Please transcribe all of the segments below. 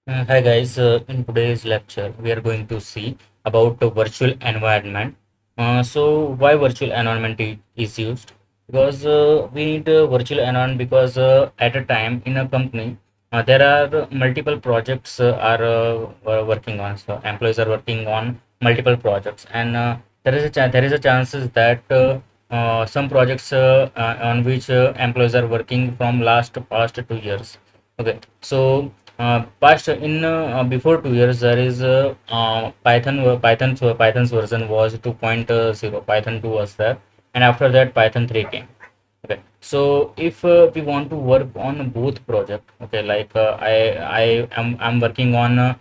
Hi guys, in today's lecture we are going to see about the virtual environment. So why virtual environment is used? Because we need a virtual environment because at a time in a company there are multiple projects are working on. So employees are working on multiple projects, and there is a chances that some projects on which employees are working from past 2 years. Okay, so past in before 2 years there is Python's version was 2.0. Python 2 was there, and after that Python 3 came. Okay, so if we want to work on both project, okay, like I'm working on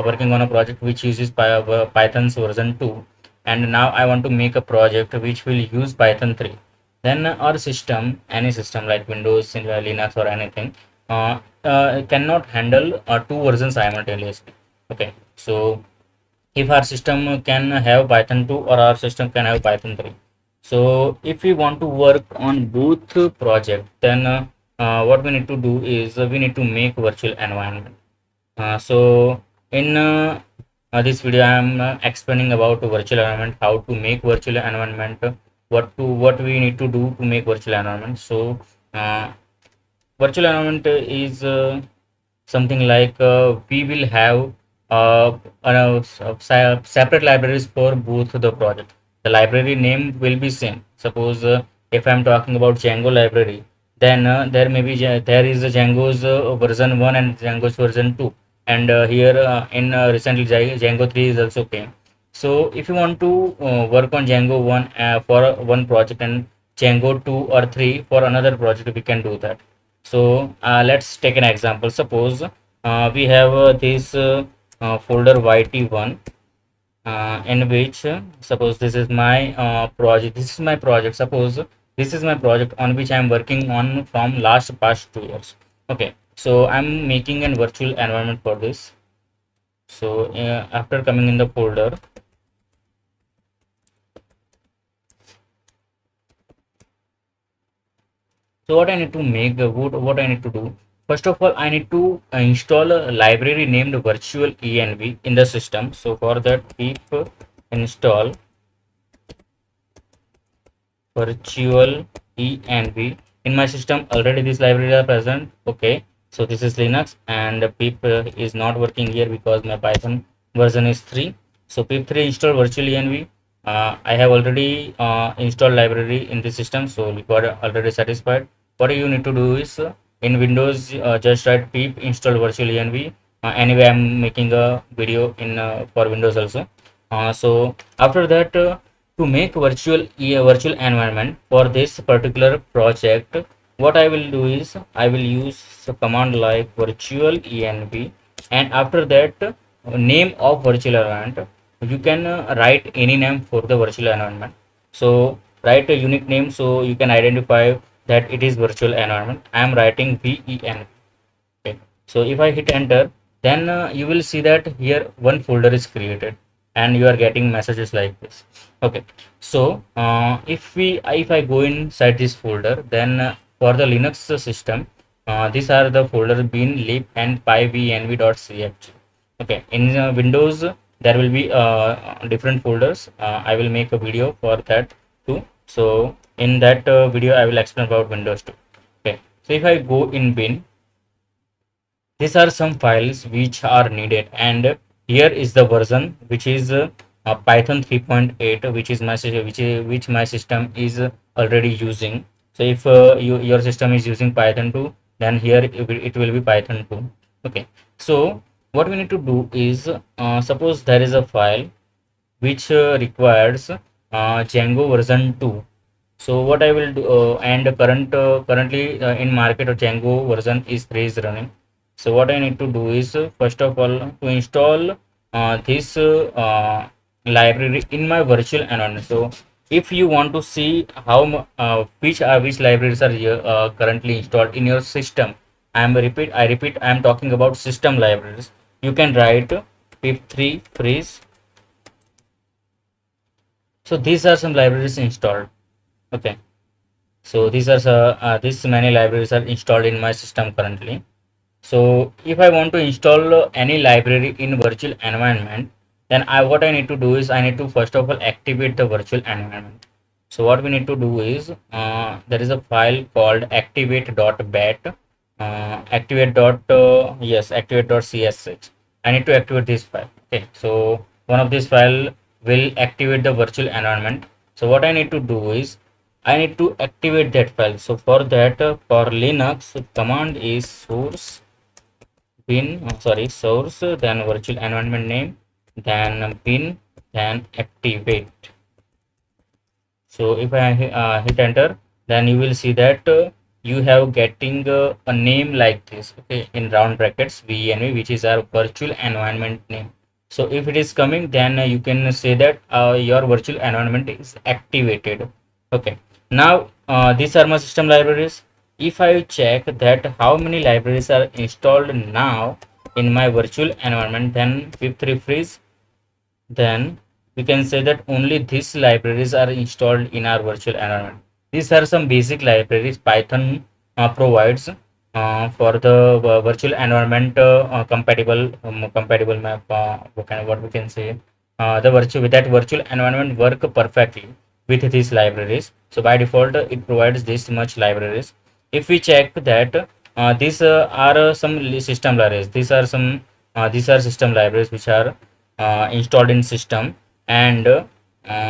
working on a project which uses Python's version 2, and now I want to make a project which will use Python 3. Then our system, any system like Windows, Linux, or anything, cannot handle two versions simultaneously. Okay, so if our system can have Python 2 or our system can have Python 3. So if we want to work on both project, then what we need to do is we need to make virtual environment. So in this video, I am explaining about virtual environment, how to make virtual environment, what we need to do to make virtual environment. So virtual environment is something like we will have separate libraries for both the project. The library name will be same. Suppose if I am talking about Django library, then there may be there is a Django's version 1 and Django's version 2, and here in recently Django 3 is also came. So if you want to work on Django 1 for one project and Django 2 or 3 for another project, we can do that. So let's take an example. Suppose we have this folder YT1, in which suppose this is my project. This is my project. Suppose this is my project on which I am working on from past 2 years. Okay, so I'm making a virtual environment for this. So after coming in the folder, so what I need to make, what I need to do, first of all, I need to install a library named virtual env in the system. So for that, pip install virtual env in my system. Already this library are present. Okay, so this is Linux, and pip is not working here because my Python version is 3. So pip 3 install virtual env. I have already installed library in the system, so we got already satisfied. What you need to do is in Windows, just write pip install virtual env. Anyway, I'm making a video in for Windows also. So after that, to make virtual environment for this particular project, what I will do is I will use a command like virtual env, and after that name of virtual environment. You can write any name for the virtual environment. So write a unique name so you can identify that it is virtual environment. I am writing VEN. Okay, so if I hit enter, then you will see that here one folder is created and you are getting messages like this. Okay, so if I go inside this folder, then for the Linux system, these are the folders bin lib and pyvenv.ch. Okay, in Windows there will be different folders. I will make a video for that too. So in that video I will explain about Windows too. Okay, so if I go in bin, these are some files which are needed, and here is the version which is Python 3.8, which is which my system is already using. So if your system is using Python 2, then here it will be Python 2. Okay, so what we need to do is suppose there is a file which requires Django version 2. So what I will do, and currently in market Django version is 3 is running. So what I need to do is first of all to install this library in my virtual environment. So if you want to see how which libraries are here, currently installed in your system, I repeat, I am talking about system libraries. You can write pip3 freeze. So these are some libraries installed. Okay, so these many libraries are installed in my system currently. So if I want to install any library in virtual environment, then what I need to do is I need to first of all activate the virtual environment. So what we need to do is there is a file called activate.bat, activate dot yes activate.csh. I need to activate this file. Okay, so one of this file will activate the virtual environment. So what I need to do is I need to activate that file. So for that, for Linux, command is source, then virtual environment name, then bin, then activate. So if I hit enter, then you will see that you have getting a name like this, okay, in round brackets VENV, which is our virtual environment name. So if it is coming, then you can say that your virtual environment is activated. Okay. Now these are my system libraries. If I check that how many libraries are installed now in my virtual environment, then pip3 freeze, then we can say that only these libraries are installed in our virtual environment. These are some basic libraries Python provides for the virtual environment compatible map. What we can say, the virtual with that virtual environment work perfectly with these libraries. So by default, it provides this much libraries. If we check that these are some system libraries, these are system libraries which are installed in system, and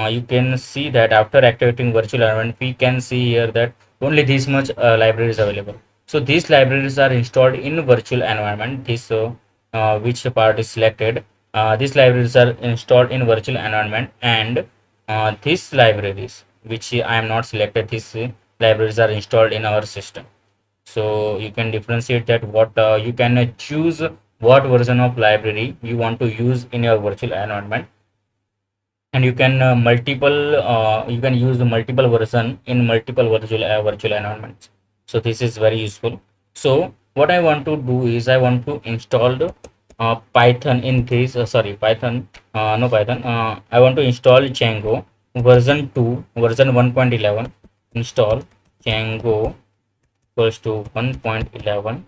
you can see that after activating virtual environment we can see here that only this much libraries available. So these libraries are installed in virtual environment. This which part is selected, these libraries are installed in virtual environment, and these libraries which I am not selected, these libraries are installed in our system. So you can differentiate that what you can choose what version of library you want to use in your virtual environment, and you can you can use the multiple version in multiple virtual environments. So this is very useful. So what I want to do is I want to install the python in this sorry python no python I want to install Django version 2 version 1.11. Install Django equals to 1.11.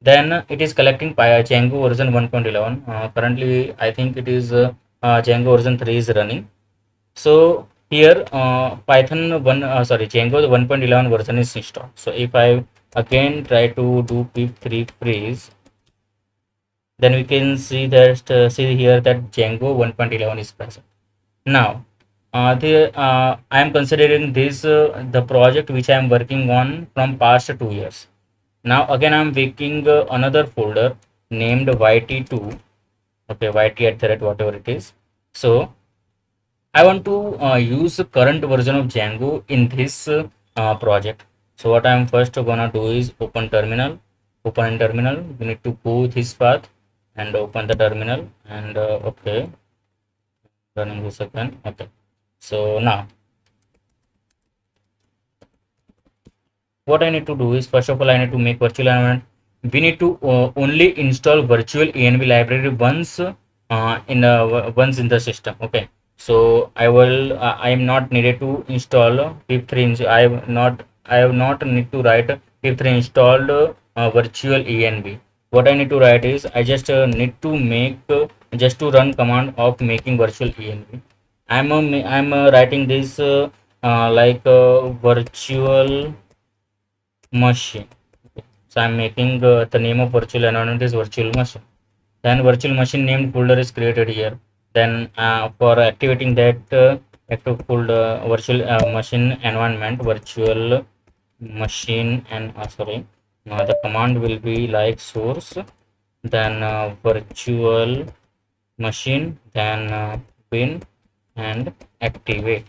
Then it is collecting Django version 1.11. Currently, I think it is Django version 3 is running. So here Python Django the 1.11 version is installed. So if I again try to do pip3 freeze, then we can see that see here that Django 1.11 is present. Now I am considering this the project which I am working on from past 2 years. Now again I'm making another folder named YT2, okay, YT at the rate whatever it is. So I want to use the current version of Django in this project. So what I'm first gonna do is open in terminal. We need to go this path and open the terminal, and okay, running this again. Okay, so now what I need to do is first of all I need to make virtual environment. We need to only install virtual env library once in the system. Okay, so I am not needed to install pip3. I have not need to write pip3 installed virtual env. What I need to write is I just need to make just to run command of making virtual env. I'm writing this like virtual machine. So I'm making the name of virtual environment is virtual machine. Then virtual machine named folder is created here. Then for activating that active folder virtual machine environment virtual machine, and sorry, the command will be like source, then virtual machine, then bin, and activate.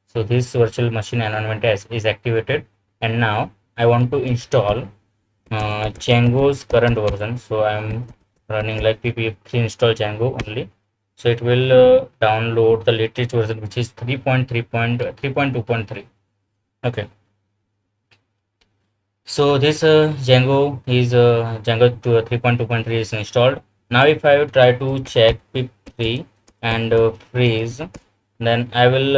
So this virtual machine environment is activated, and now I want to install Django's current version. So I'm running like pip3 install Django only. So it will download the latest version, which is 3.3.3.2.3. Okay. So this Django to 3.2.3 is installed. Now if I try to check pip3 and freeze, then I will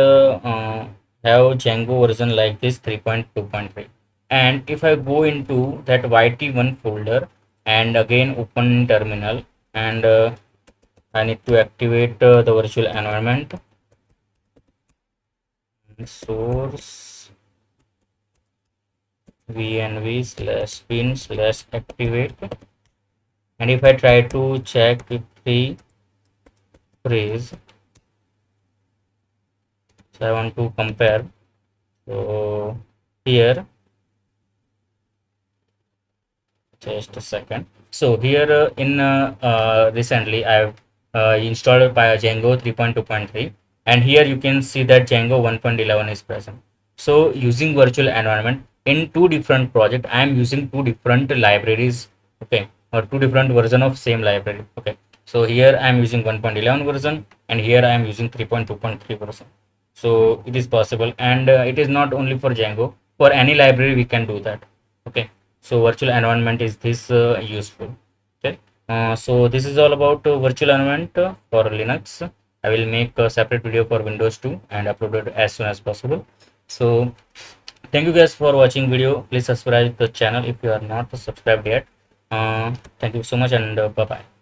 have Django version like this 3.2.3. And if I go into that YT1 folder and again open terminal, and I need to activate the virtual environment, source vnv/bin/activate, and if I try to check if the phrase, so I want to compare. So here, just a second. So here in recently I've installed by Django 3.2.3, and here you can see that Django 1.11 is present. So using virtual environment in two different projects, I am using two different libraries, okay, or two different version of same library, okay. So here I am using 1.11 version, and here I am using 3.2.3 version. So it is possible, and it is not only for Django. For any library we can do that, okay. So virtual environment is this useful, okay. So this is all about virtual environment for Linux. I will make a separate video for Windows 2 and upload it as soon as possible. So thank you guys for watching video. Please subscribe the channel if you are not subscribed yet. Thank you so much, and bye bye.